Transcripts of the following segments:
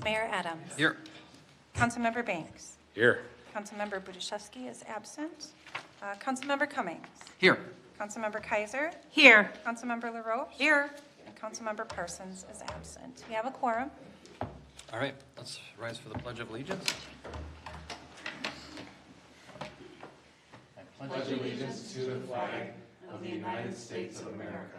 Mayor Adams. Here. Councilmember Banks. Here. Councilmember Budiszewski is absent. Councilmember Cummings. Here. Councilmember Kaiser. Here. Councilmember LaRoche. Here. And Councilmember Parsons is absent. We have a quorum. All right, let's rise for the Pledge of Allegiance. I pledge allegiance to the flag of the United States of America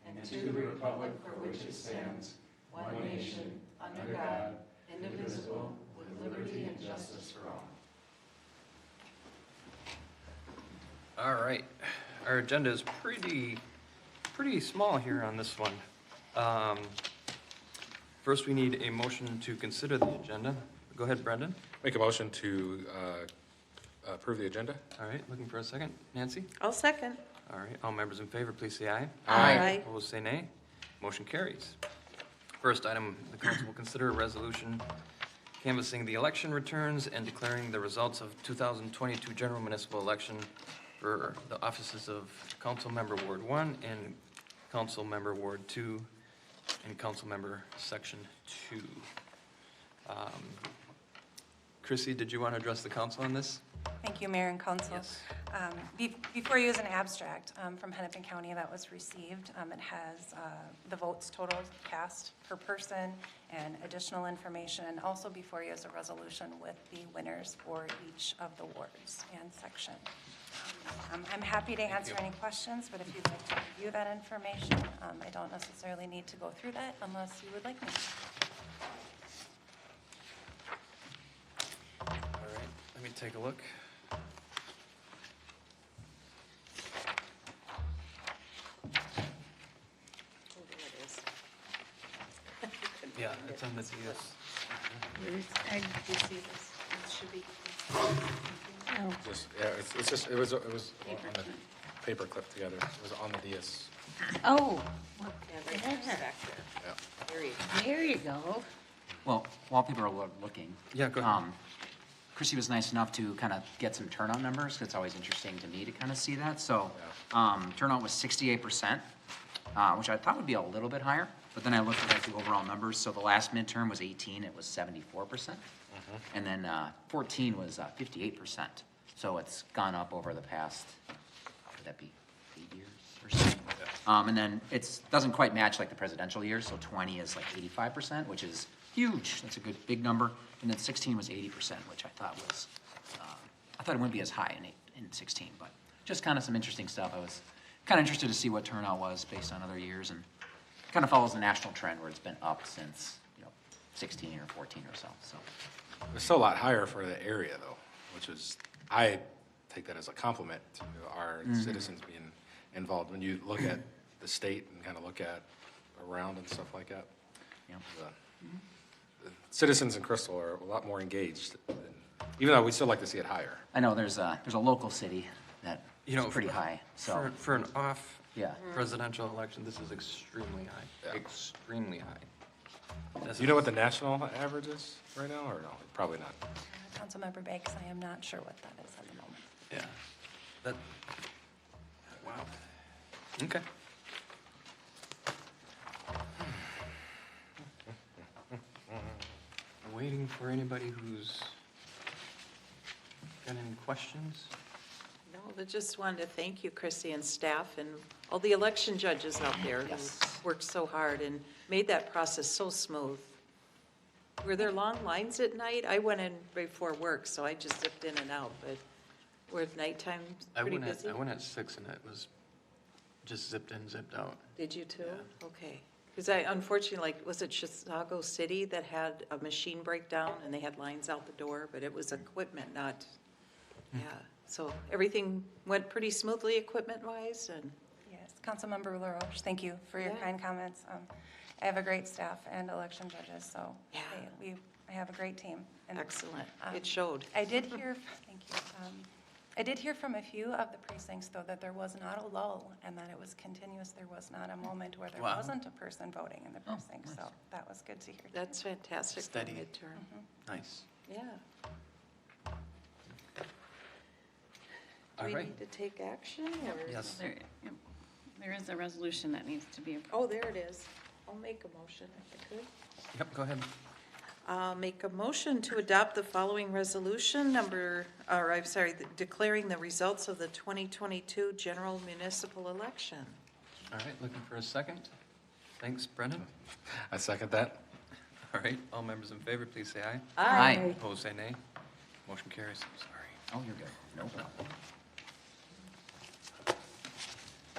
and to the republic for which it stands, one nation, under God, indivisible, with liberty and justice for all. All right, our agenda is pretty small here on this one. First, we need a motion to consider the agenda. Go ahead, Brendan. Make a motion to approve the agenda. All right, looking for a second. Nancy? I'll second. All right, all members in favor, please say aye. Aye. Opposed, say nay. Motion carries. First item, the council will consider a resolution canvassing the election returns and declaring the results of 2022 general municipal election for the offices of Council Member Ward 1 and Council Member Ward 2 and Council Member Section 2. Chrissy, did you want to address the council on this? Thank you, Mayor and Council. Yes. Before you is an abstract from Hennepin County that was received. It has the votes total cast per person and additional information. And also before you is a resolution with the winners for each of the wards and section. I'm happy to answer any questions, but if you'd like to review that information, I don't necessarily need to go through that unless you would like me to. All right, let me take a look. Yeah, it's on the DS. I did see this. It should be. Just, yeah, it was on the paper clip together. It was on the DS. Oh, Yeah, right next back there. Yeah. There you go. there you go. Well, while people are looking. Yeah, go ahead. Chrissy was nice enough to kind of get some turnout numbers. It's always interesting to me to kind of see that. So, turnout was 68%, which I thought would be a little bit higher. But then I looked at the overall numbers. So the last midterm was 18, it was 74%. And then 14 was 58%. So it's gone up over the past, would that be 8 years or so? And then it doesn't quite match like the presidential years. So 20 is like 85%, which is huge. That's a good big number. And then 16 was 80%, which I thought was, I thought it wouldn't be as high in 16, but just kind of some interesting stuff. I was kind of interested to see what turnout was based on other years, and kind of follows the national trend where it's been up since 16 or 14 or so. So It's still a lot higher for the area, though, which is, I take that as a compliment to our citizens being involved. When you look at the state and kind of look at around and stuff like that, yeah. the citizens in Crystal are a lot more engaged, even though we still like to see it higher. I know there's a local city that is pretty high. So For an off yeah. presidential election, this is extremely high. Yeah. Extremely high. Do you know what the national average is right now, or no? Probably not. Councilmember Banks, I am not sure what that is at the moment. Yeah. That. Wow. Okay. Waiting for anybody who's got any questions. No, I just wanted to thank you, Chrissy, and staff, and all the election judges out there who worked so hard and made that process so smooth. Were there long lines at night? I went in before work, so I just zipped in and out, but were nighttime pretty busy? I went at 6 and it was just zipped in, zipped out. Did you too? Yeah. Okay. Because I, unfortunately, like, was it Chisago City that had a machine breakdown and they had lines out the door, but it was equipment, not, yeah. So everything went pretty smoothly equipment-wise, and Yes, Councilmember LaRoche, thank you for your Yeah. kind comments. I have a great staff and election judges, so Yeah. I have a great team. And, excellent. um, It showed. I did hear, thank you. I did hear from a few of the precincts, though, that there was not a lull and that it was continuous. There was not a moment where there Wow. wasn't a person voting in the precinct, so that was good to hear. That's fantastic for Steady. midterm. Nice. Yeah. Do All we right. need to take action, or? Yes. There is a resolution that needs to be approved. Oh, there it is. I'll make a motion if I could. Yep, go ahead. I'll make a motion to adopt the following resolution declaring the results of the 2022 general municipal election. All right, looking for a second. Thanks, Brendan. I second that. All right, all members in favor, please say aye. Aye. Opposed, say nay. Motion carries. Sorry. Oh, you're good. No problem.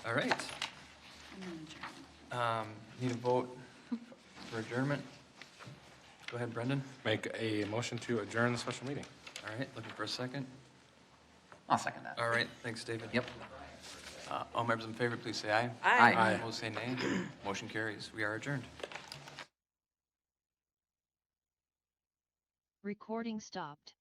All right. Need a vote for adjournment? Go ahead, Brendan. Make a motion to adjourn the special meeting. All right, looking for a second. I'll second that. All right, thanks, David. Yep. All members in favor, please say aye. Aye. Aye. Opposed, say nay. Motion carries. We are adjourned. Recording stopped.